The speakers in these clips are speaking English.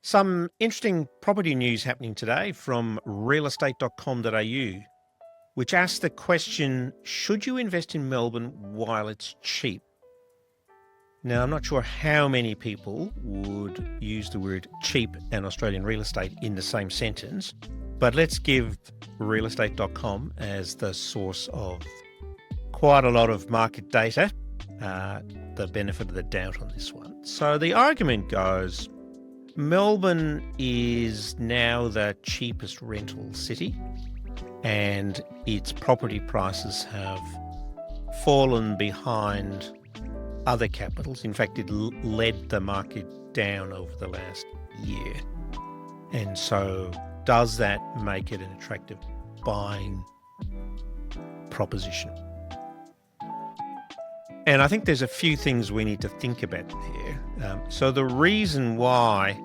Some interesting property news happening today from realestate.com.au, which asks the question, should you invest in Melbourne while it's cheap? Now, I'm not sure how many people would use the word cheap and Australian real estate in the same sentence, but let's give realestate.com as the source of quite a lot of market data, the benefit of the doubt on this one. So the argument goes, Melbourne is now the cheapest rental city and its property prices have fallen behind other capitals. In fact, it led the market down over the last year. And so does that make it an attractive buying proposition? And I think there's a few things we need to think about there. So the reason why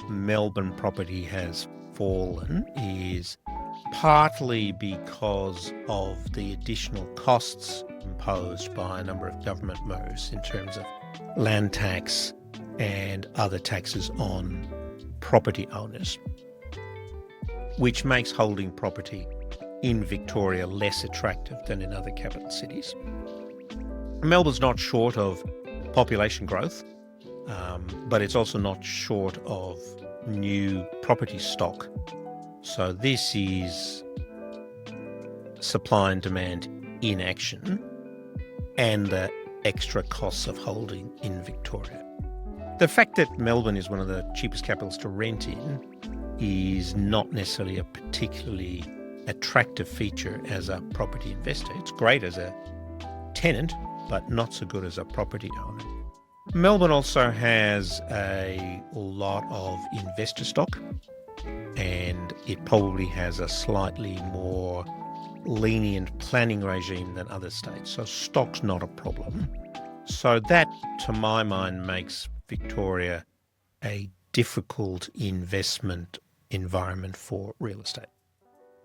Melbourne property has fallen is partly because of the additional costs imposed by a number of government moves in terms of land tax and other taxes on property owners, which makes holding property in Victoria less attractive than in other capital cities. Melbourne's not short of population growth, but it's also not short of new property stock. So this is supply and demand in action and the extra costs of holding in Victoria. The fact that Melbourne is one of the cheapest capitals to rent in is not necessarily a particularly attractive feature as a property investor. It's great as a tenant, but not so good as a property owner. Melbourne also has a lot of investor stock, and it probably has a slightly more lenient planning regime than other states. So stock's not a problem. So that, to my mind, makes Victoria a difficult investment environment for real estate.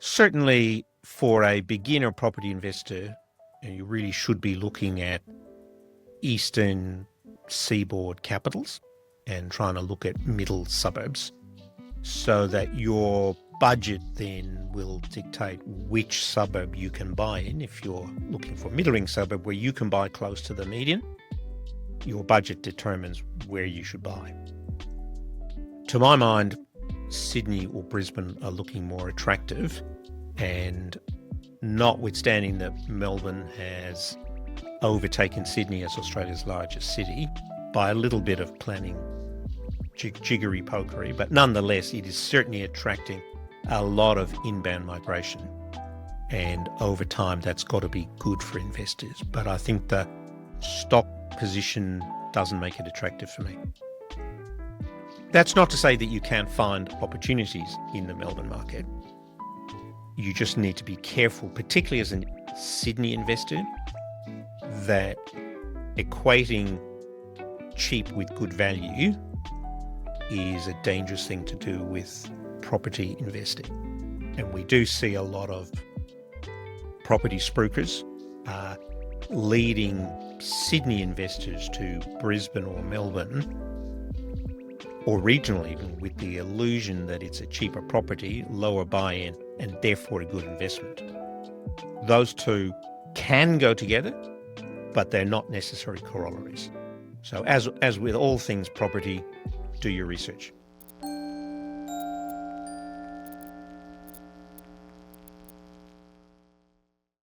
Certainly for a beginner property investor, you really should be looking at eastern seaboard capitals and trying to look at middle suburbs so that your budget then will dictate which suburb you can buy in. If you're looking for a middling suburb where you can buy close to the median, your budget determines where you should buy. To my mind, Sydney or Brisbane are looking more attractive, and notwithstanding that Melbourne has overtaken Sydney as Australia's largest city by a little bit of planning jiggery-pokery, but nonetheless it is certainly attracting a lot of inbound migration, and over time that's got to be good for investors. But I think the stock position doesn't make it attractive for me. That's not to say that you can't find opportunities in the Melbourne market. You just need to be careful, particularly as a Sydney investor, that equating cheap with good value is a dangerous thing to do with property investing. And we do see a lot of property spruikers leading Sydney investors to Brisbane or Melbourne, or regional even, with the illusion that it's a cheaper property, lower buy-in, and therefore a good investment. Those two can go together, but they're not necessary corollaries. So as with all things property, do your research.